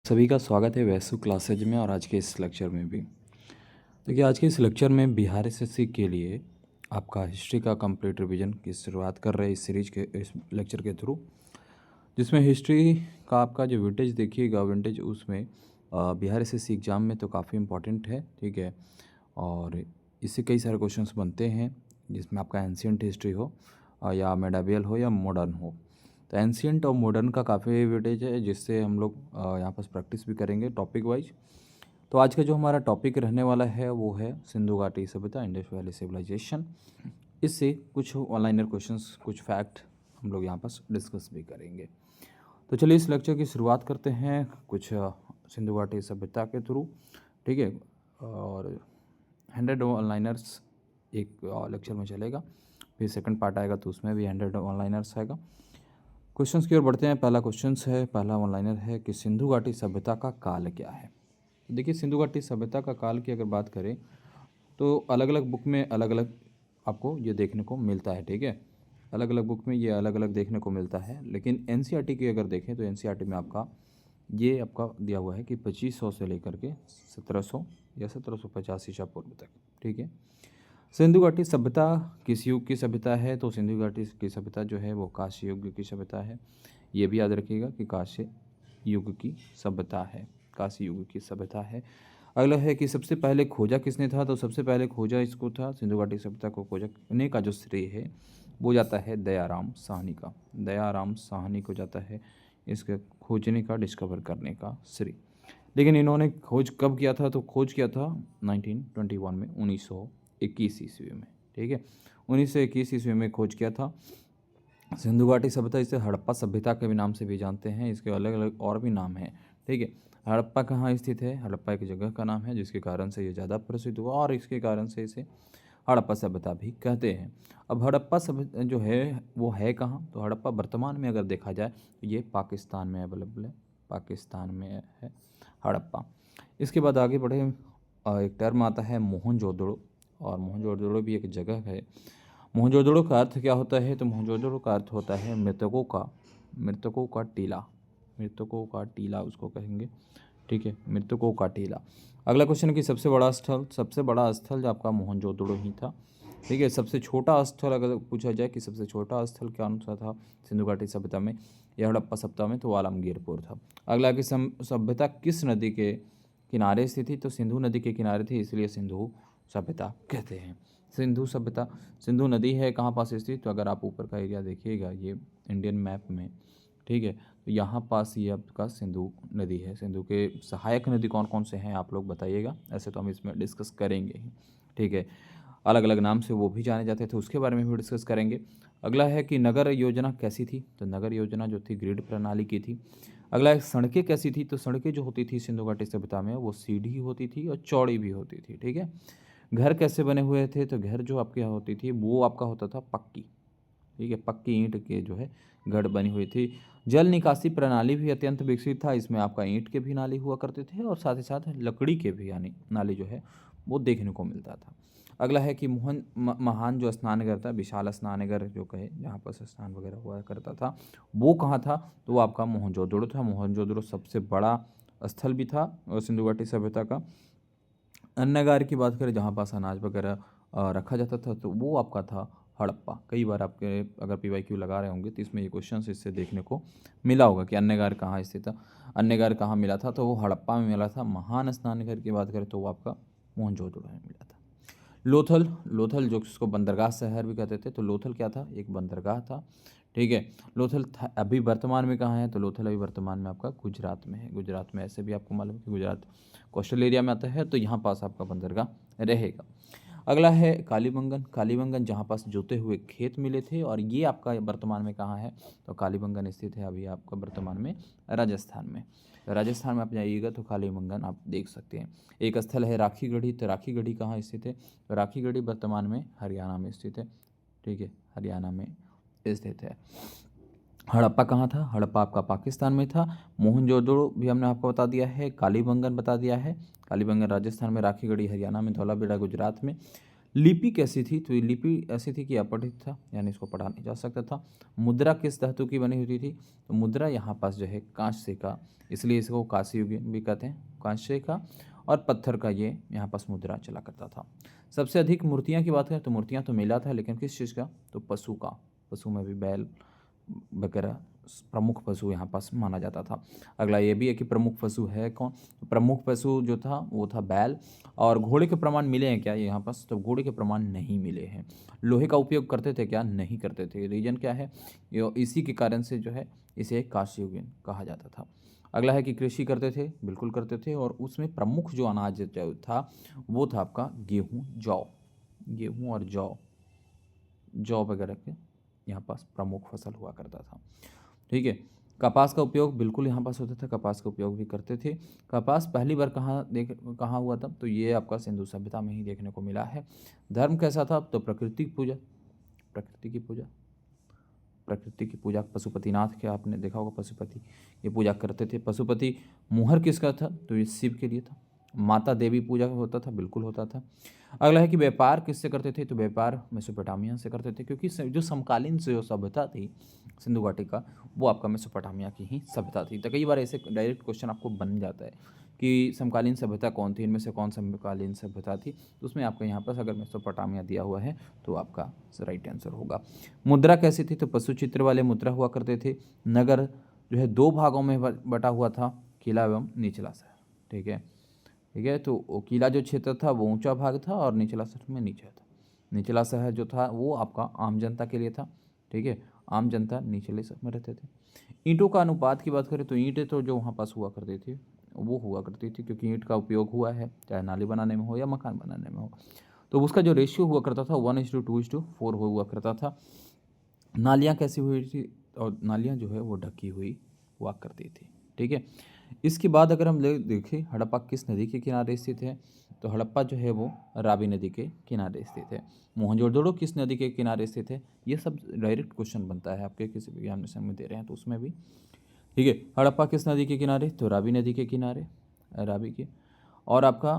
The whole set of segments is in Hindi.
सभी का स्वागत है वैसु क्लासेज में और आज के इस लेक्चर में भी। देखिए, आज के इस लेक्चर में बिहार एसएससी के लिए आपका हिस्ट्री का कंप्लीट रिवीजन की शुरुआत कर रहे हैं इस सीरीज के इस लेक्चर के थ्रू, जिसमें हिस्ट्री का आपका जो विंटेज देखिएगा, विंटेज उसमें बिहार एसएससी एग्ज़ाम में तो काफ़ी इंपॉर्टेंट है, ठीक है। और इससे कई सारे क्वेश्चंस बनते हैं, जिसमें आपका एंशियंट हिस्ट्री हो या मेडावियल हो या मॉडर्न हो। तो एंशियंट और मॉडर्न का काफ़ी वेटेज है, जिससे हम लोग यहाँ पर प्रैक्टिस भी करेंगे टॉपिक वाइज। तो आज का जो हमारा टॉपिक रहने वाला है वो है सिंधु घाटी सभ्यता, इंडस वैली सिविलाइजेशन। इससे कुछ ऑनलाइनर क्वेश्चंस, कुछ फैक्ट हम लोग यहाँ पर डिस्कस भी करेंगे। तो चलिए इस लेक्चर की शुरुआत करते हैं कुछ सिंधु घाटी सभ्यता के थ्रू, ठीक है। और 100 ऑनलाइनर्स एक लेक्चर में चलेगा, फिर सेकंड पार्ट आएगा तो उसमें भी 100 ऑनलाइनर्स आएगा। क्वेश्चंस की ओर बढ़ते हैं। पहला क्वेश्चंस है, पहला ऑनलाइनर है कि सिंधु घाटी सभ्यता का काल क्या है। तो देखिए, सिंधु घाटी सभ्यता का काल की अगर बात करें तो अलग अलग बुक में अलग अलग आपको ये देखने को मिलता है, ठीक है। अलग अलग बुक में ये अलग अलग देखने को मिलता है, लेकिन एनसीईआरटी की अगर देखें तो एनसीईआरटी में आपका ये आपका दिया हुआ है कि 2500 से लेकर के 1700 या 1750 ईसा पूर्व तक, ठीक है। सिंधु घाटी सभ्यता किस युग की सभ्यता है? तो सिंधु घाटी की सभ्यता जो है वो कांस्य युग की सभ्यता है। ये भी याद रखिएगा कि कांस्य युग की सभ्यता है, कांस्य युग की सभ्यता है। अगला है कि सबसे पहले खोजा किसने था? तो सबसे पहले खोजा इसको था, सिंधु घाटी सभ्यता को खोजने का जो श्रेय है वो जाता है दयाराम साहनी का। दयाराम साहनी को जाता है इसके खोजने का, डिस्कवर करने का श्रेय। लेकिन इन्होंने खोज कब किया था? तो खोज किया था 1921 में, 1921 ईस्वी में, ठीक है। 1921 ईस्वी में खोज किया था। सिंधु घाटी सभ्यता इसे हड़प्पा सभ्यता के भी नाम से भी जानते हैं, इसके अलग अलग और भी नाम हैं, ठीक है। हड़प्पा कहाँ स्थित है? हड़प्पा एक जगह का नाम है, जिसके कारण से ये ज़्यादा प्रसिद्ध हुआ और इसके कारण से इसे हड़प्पा सभ्यता भी कहते हैं। अब हड़प्पा सभ्यता जो है वो है कहाँ? तो हड़प्पा वर्तमान में अगर देखा जाए तो ये पाकिस्तान में अवेलेबल है, पाकिस्तान में है हड़प्पा। इसके बाद आगे बढ़े, एक टर्म आता है मोहनजोदड़ो, और मोहनजोदड़ो भी एक जगह है। मोहनजोदड़ो का अर्थ क्या होता है? तो मोहनजोदड़ो का अर्थ होता है मृतकों का टीला, मृतकों का टीला उसको कहेंगे, ठीक है, मृतकों का टीला। अगला क्वेश्चन कि सबसे बड़ा स्थल जो आपका मोहनजोदड़ो ही था, ठीक है। सबसे छोटा स्थल अगर पूछा जाए कि सबसे छोटा स्थल क्या सा था सिंधु घाटी सभ्यता में या हड़प्पा सभ्यता में, तो आलमगीरपुर था। अगला कि सभ्यता किस नदी के किनारे स्थित थी? तो सिंधु नदी के किनारे थी, इसलिए सिंधु सभ्यता कहते हैं। सिंधु सभ्यता, सिंधु नदी है कहाँ पास स्थित? तो अगर आप ऊपर का एरिया देखिएगा ये इंडियन मैप में, ठीक है, तो यहाँ पास ये आपका सिंधु नदी है। सिंधु के सहायक नदी कौन कौन से हैं आप लोग बताइएगा, ऐसे तो हम इसमें डिस्कस करेंगे ही, ठीक है। अलग अलग नाम से वो भी जाने जाते थे, उसके बारे में भी डिस्कस करेंगे। अगला है कि नगर योजना कैसी थी? तो नगर योजना जो थी ग्रिड प्रणाली की थी। अगला है सड़कें कैसी थी? तो सड़कें जो होती थी सिंधु घाटी सभ्यता में वो सीधी होती थी और चौड़ी भी होती थी, ठीक है। घर कैसे बने हुए थे? तो घर जो आपके यहाँ होती थी वो आपका होता था पक्की, ठीक है, पक्की ईंट के जो है घर बनी हुई थी। जल निकासी प्रणाली भी अत्यंत विकसित था, इसमें आपका ईंट के भी नाली हुआ करते थे और साथ ही साथ लकड़ी के भी यानी नाली जो है वो देखने को मिलता था। अगला है कि महान जो स्नानघर था, विशाल स्नानघर जो कहे जहाँ पर स्नान वगैरह हुआ करता था, वो कहाँ था? तो वो आपका मोहनजोदड़ो था। मोहनजोदड़ो सबसे बड़ा स्थल भी था सिंधु घाटी सभ्यता का। अन्नागार की बात करें जहाँ पास अनाज वगैरह रखा जाता था, तो वो आपका था हड़प्पा। कई बार आपके अगर पीवाईक्यू लगा रहे होंगे तो इसमें ये क्वेश्चन इससे देखने को मिला होगा कि अन्नगार कहाँ स्थित था, अन्नगार कहाँ मिला था, तो वो हड़प्पा में मिला था। महान स्नानघर की बात करें तो वो आपका मोहनजोदड़ो में मिला था। लोथल, लोथल जो इसको बंदरगाह शहर भी कहते थे, तो लोथल क्या था? एक बंदरगाह था, ठीक है। लोथल अभी वर्तमान में कहाँ है? तो लोथल अभी वर्तमान में आपका गुजरात में है। गुजरात में ऐसे भी आपको मालूम है कि गुजरात कोस्टल एरिया में आता है, तो यहाँ पास आपका बंदरगाह रहेगा। अगला है कालीबंगन। कालीबंगन जहाँ पास जोते हुए खेत मिले थे, और ये आपका वर्तमान में कहाँ है? तो कालीबंगन स्थित है अभी आपका वर्तमान में राजस्थान में। राजस्थान में आप जाइएगा तो कालीबंगन आप देख सकते हैं। एक स्थल है राखी गढ़ी, तो राखी गढ़ी कहाँ स्थित है? तो राखी गढ़ी वर्तमान में हरियाणा में स्थित है, ठीक है, हरियाणा में स्थित है। हड़प्पा कहाँ था? हड़प्पा आपका पाकिस्तान में था। मोहनजोदड़ो भी हमने आपको बता दिया है। कालीबंगन बता दिया है, कालीबंगन राजस्थान में, राखी गढ़ी हरियाणा में, धौलावीरा गुजरात में। लिपि कैसी थी? तो ये लिपि ऐसी थी कि अपठित था, यानी इसको पढ़ा नहीं जा सकता था। मुद्रा किस धातु की बनी होती थी? तो मुद्रा यहाँ पास जो है कांस्य का, इसलिए इसको कांस्य युग भी कहते हैं, कांस्य का और पत्थर का ये यहाँ पास मुद्रा चला करता था। सबसे अधिक मूर्तियाँ की बात करें तो मूर्तियाँ तो मिला था, लेकिन किस चीज़ का? तो पशु का। पशु में भी बैल वगैरह प्रमुख पशु यहाँ पास माना जाता था। अगला ये भी है कि प्रमुख पशु है कौन? तो प्रमुख पशु जो था वो था बैल। और घोड़े के प्रमाण मिले हैं क्या यहाँ पास? तो घोड़े के प्रमाण नहीं मिले हैं। लोहे का उपयोग करते थे क्या? नहीं करते थे। रीजन क्या है? ये इसी के कारण से जो है इसे कांस्ययुगीन कहा जाता था। अगला है कि कृषि करते थे, बिल्कुल करते थे, और उसमें प्रमुख जो अनाज जो था वो था आपका गेहूँ, जौ। गेहूँ और जौ, जौ वगैरह के यहाँ पास प्रमुख फसल हुआ करता था। ठीक है। कपास का उपयोग बिल्कुल यहाँ पास होता था, कपास का उपयोग भी करते थे। कपास पहली बार कहाँ हुआ था? तो ये आपका सिंधु सभ्यता में ही देखने को मिला है। धर्म कैसा था? तो प्रकृति की पूजा, प्रकृति की पूजा, प्रकृति की पूजा। पशुपतिनाथ के आपने देखा होगा, पशुपति ये पूजा करते थे। पशुपति मुहर किसका था? तो ये शिव के लिए था। माता देवी पूजा होता था, बिल्कुल होता था। अगला है कि व्यापार किससे करते थे? तो व्यापार मेसोपोटामिया से करते थे, क्योंकि जो समकालीन से जो सभ्यता थी सिंधु घाटी का, वो आपका मेसोपोटामिया की ही सभ्यता थी। तो कई बार ऐसे डायरेक्ट क्वेश्चन आपको बन जाता है कि समकालीन सभ्यता कौन थी, इनमें से कौन समकालीन सभ्यता थी? तो उसमें आपका यहाँ पर अगर मेसोपोटामिया दिया हुआ है तो आपका राइट आंसर होगा। मुद्रा कैसी थी? तो पशु चित्र वाले मुद्रा हुआ करते थे। नगर जो है 2 भागों में बटा हुआ था, किला एवं निचला शहर। ठीक है, ठीक है। तो वो किला जो क्षेत्र था वो ऊंचा भाग था और निचला शहर में नीचा था। निचला शहर जो था वो आपका आम जनता के लिए था। ठीक है, आम जनता निचले शहर में रहते थे। ईंटों का अनुपात की बात करें तो ईंटें तो जो वहाँ पास हुआ करती थी वो हुआ करती थी, क्योंकि ईंट का उपयोग हुआ है चाहे नाली बनाने में हो या मकान बनाने में हो, तो उसका जो रेशियो हुआ करता था 1:2:4 हुआ करता था। नालियाँ कैसी हुई थी? और नालियाँ जो है वो ढकी हुई हुआ करती थी। ठीक है। इसके बाद अगर हम देखें हड़प्पा किस नदी के किनारे स्थित है? तो हड़प्पा जो है वो रावी नदी के किनारे स्थित है। मोहनजोदड़ो किस नदी के किनारे स्थित है? ये सब डायरेक्ट क्वेश्चन बनता है आपके किसी भी एग्जामिनेशन में दे रहे हैं तो उसमें भी। ठीक है, हड़प्पा किस नदी के किनारे? तो रावी नदी के किनारे, रावी के। और आपका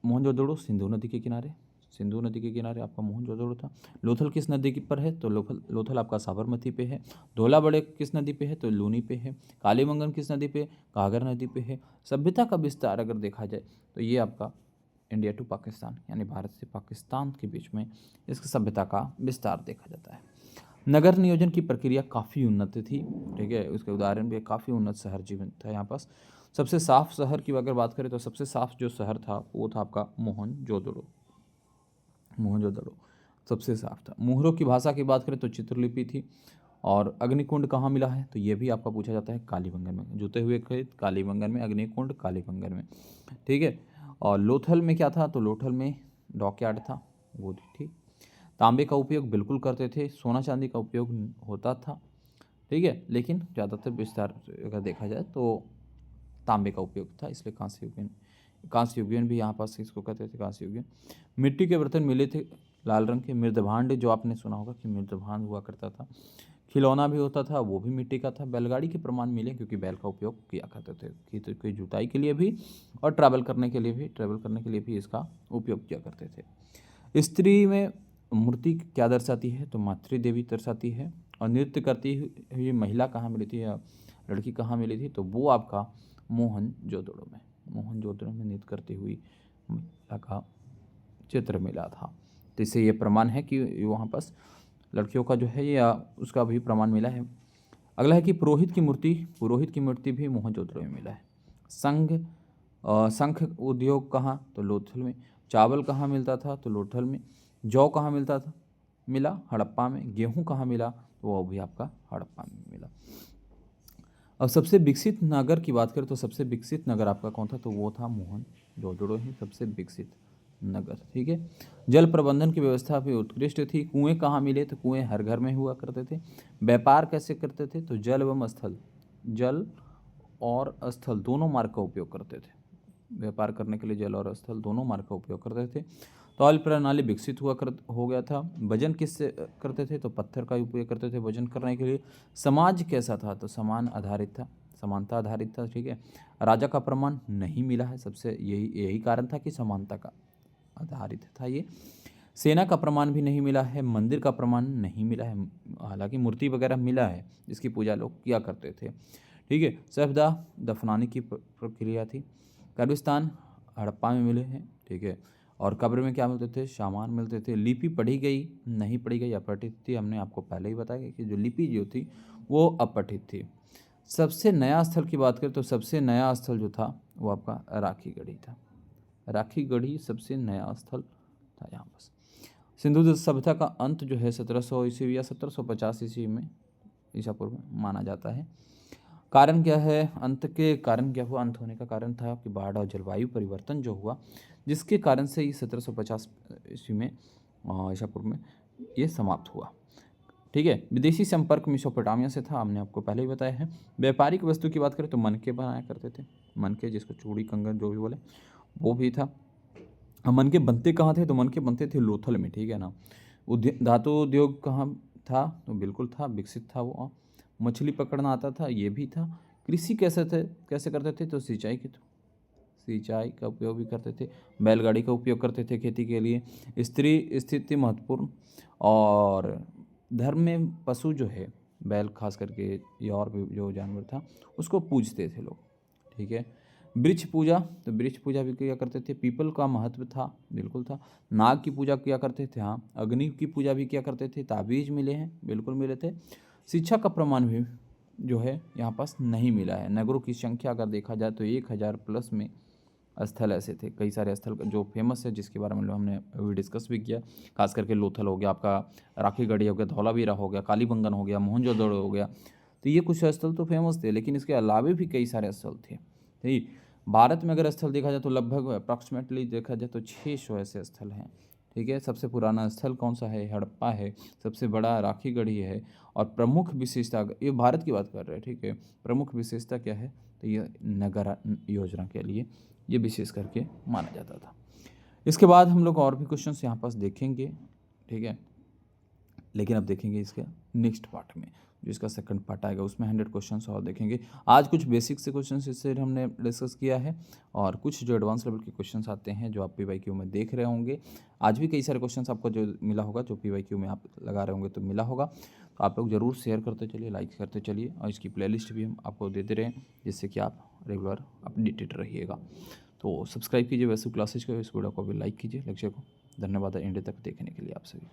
मोहनजोदड़ो सिंधु नदी के किनारे, सिंधु नदी के किनारे आपका मोहनजोदड़ो था। लोथल किस नदी के पर है? तो लोथल आपका साबरमती पे है। धौला बड़े किस नदी पे है? तो लूनी पे है। कालीबंगन किस नदी पे? घाघर नदी पे है। सभ्यता का विस्तार अगर देखा जाए तो ये आपका इंडिया टू पाकिस्तान, यानी भारत से पाकिस्तान के बीच में इसकी सभ्यता का विस्तार देखा जाता है। नगर नियोजन की प्रक्रिया काफ़ी उन्नत थी। ठीक है, उसके उदाहरण भी काफ़ी उन्नत शहर जीवन था यहाँ पास। सबसे साफ शहर की अगर बात करें तो सबसे साफ जो शहर था वो था आपका मोहनजोदड़ो। मोहनजोदड़ो सबसे साफ था। मुहरों की भाषा की बात करें तो चित्रलिपि थी। और अग्निकुंड कहाँ मिला है? तो ये भी आपका पूछा जाता है कालीबंगन में। जूते हुए खेत कालीबंगन में, अग्निकुंड कालीबंगन में। ठीक है। और लोथल में क्या था? तो लोथल में डॉकयार्ड था, वो ठीक। तांबे का उपयोग बिल्कुल करते थे, सोना चांदी का उपयोग होता था। ठीक है, लेकिन ज़्यादातर विस्तार अगर देखा जाए तो तांबे का उपयोग था, इसलिए कांस्य युगीन भी यहाँ पास इसको कहते थे कांस्य युगीन। मिट्टी के बर्तन मिले थे लाल रंग के। मृदभांड जो आपने सुना होगा कि मृदभांड हुआ करता था। खिलौना भी होता था, वो भी मिट्टी का था। बैलगाड़ी के प्रमाण मिले क्योंकि बैल का उपयोग किया करते थे खेत की जुताई के लिए भी और ट्रैवल करने के लिए भी इसका उपयोग किया करते थे। स्त्री में मूर्ति क्या दर्शाती है? तो मातृ देवी दर्शाती है। और नृत्य करती हुई महिला कहाँ मिली थी या लड़की कहाँ मिली थी? तो वो आपका मोहनजोदड़ो में नृत्य करती हुई महिला का चित्र मिला था। तो इससे ये प्रमाण है कि वहाँ पास लड़कियों का जो है या उसका भी प्रमाण मिला है। अगला है कि पुरोहित की मूर्ति भी मोहनजोदड़ो में मिला है। शंख उद्योग कहाँ? तो लोथल में। चावल कहाँ मिलता था? तो लोथल में। जौ कहाँ मिला? हड़प्पा में। गेहूँ कहाँ मिला? तो वो भी आपका हड़प्पा में मिला। अब सबसे विकसित नगर की बात करें तो सबसे विकसित नगर आपका कौन था? तो वो था मोहनजोदड़ो ही सबसे विकसित नगर। ठीक है। जल प्रबंधन की व्यवस्था भी उत्कृष्ट थी। कुएं कहाँ मिले? तो कुएं हर घर में हुआ करते थे। व्यापार कैसे करते थे? तो जल एवं स्थल, जल और स्थल दोनों मार्ग का उपयोग करते थे। व्यापार करने के लिए जल और स्थल दोनों मार्ग का उपयोग करते थे। तौल प्रणाली विकसित हो गया था। वजन किससे करते थे? तो पत्थर का उपयोग करते थे वजन करने के लिए। समाज कैसा था? तो समानता आधारित था। ठीक है। राजा का प्रमाण नहीं मिला है, सबसे यही कारण था कि समानता का आधारित था ये। सेना का प्रमाण भी नहीं मिला है, मंदिर का प्रमाण नहीं मिला है, हालांकि मूर्ति वगैरह मिला है जिसकी पूजा लोग किया करते थे। ठीक है, सफदा दफनाने की प्रक्रिया थी। कब्रिस्तान हड़प्पा में मिले हैं। ठीक है, और कब्र में क्या मिलते थे? सामान मिलते थे। लिपि पढ़ी गई नहीं पढ़ी गई, अपठित थी। हमने आपको पहले ही बताया कि जो लिपि जो थी वो अपठित थी। सबसे नया स्थल की बात करें तो सबसे नया स्थल जो था वो आपका राखी गढ़ी था। राखी गढ़ी सबसे नया स्थल था यहाँ पर। सिंधु सभ्यता का अंत जो है 1700 ईस्वी या 1750 ईस्वी में, ईसा पूर्व में माना जाता है। कारण क्या है? अंत के कारण क्या हुआ? अंत होने का कारण था कि बाढ़ और जलवायु परिवर्तन जो हुआ, जिसके कारण से ये 1750 ईस्वी में ईसा पूर्व में ये समाप्त हुआ। ठीक है, विदेशी संपर्क मेसोपोटामिया से था, हमने आपको पहले ही बताया है। व्यापारिक वस्तु की बात करें तो मनके बनाया करते थे, मनके जिसको चूड़ी कंगन जो भी बोले वो भी था। मनके बनते कहाँ थे? तो मनके बनते थे लोथल में। ठीक है ना। धातु उद्योग कहाँ था? तो बिल्कुल था, विकसित था वो। मछली पकड़ना आता था, ये भी था। कृषि कैसे करते थे? तो सिंचाई का उपयोग भी करते थे। बैलगाड़ी का उपयोग करते थे खेती के लिए। स्त्री स्थिति महत्वपूर्ण। और धर्म में पशु जो है, बैल खास करके या और भी जो जानवर था उसको पूजते थे लोग। ठीक है, वृक्ष पूजा, तो वृक्ष पूजा भी किया करते थे। पीपल का महत्व था, बिल्कुल था। नाग की पूजा किया करते थे, हाँ। अग्नि की पूजा भी किया करते थे। ताबीज मिले हैं, बिल्कुल मिले थे। शिक्षा का प्रमाण भी जो है यहाँ पास नहीं मिला है। नगरों की संख्या अगर देखा जाए तो 1000 प्लस में स्थल ऐसे थे। कई सारे स्थल जो फेमस है, जिसके बारे में हमने अभी डिस्कस भी किया, खास करके लोथल हो गया, आपका राखी गढ़ी हो गया, धौलावीरा हो गया, कालीबंगन हो गया, मोहनजोदड़ो हो गया। तो ये कुछ स्थल तो फेमस थे, लेकिन इसके अलावा भी कई सारे स्थल थे। ठीक, भारत में अगर स्थल देखा जाए तो लगभग अप्रॉक्सीमेटली देखा जाए तो 600 ऐसे स्थल हैं। ठीक है, सबसे पुराना स्थल कौन सा है? हड़प्पा है। सबसे बड़ा राखी गढ़ी है। और प्रमुख विशेषता, ये भारत की बात कर रहे हैं। ठीक है, प्रमुख विशेषता क्या है? तो ये नगर योजना के लिए ये विशेष करके माना जाता था। इसके बाद हम लोग और भी क्वेश्चंस यहाँ पास देखेंगे। ठीक है, लेकिन अब देखेंगे इसके नेक्स्ट पार्ट में, जो इसका सेकंड पार्ट आएगा उसमें 100 क्वेश्चंस और देखेंगे। आज कुछ बेसिक से क्वेश्चंस इससे हमने डिस्कस किया है, और कुछ जो एडवांस लेवल के क्वेश्चंस आते हैं जो आप PYQ में देख रहे होंगे। आज भी कई सारे क्वेश्चंस आपको जो मिला होगा, जो PYQ में आप लगा रहे होंगे तो मिला होगा। तो आप लोग ज़रूर शेयर करते चलिए, लाइक करते चलिए, और इसकी प्लेलिस्ट भी हम आपको देते रहें, जिससे कि आप रेगुलर अपडेटेड रहिएगा। तो सब्सक्राइब कीजिए वैसे क्लासेज को, इस वीडियो को भी लाइक कीजिए, लेक्चर को। धन्यवाद एंड तक देखने के लिए आप सभी का।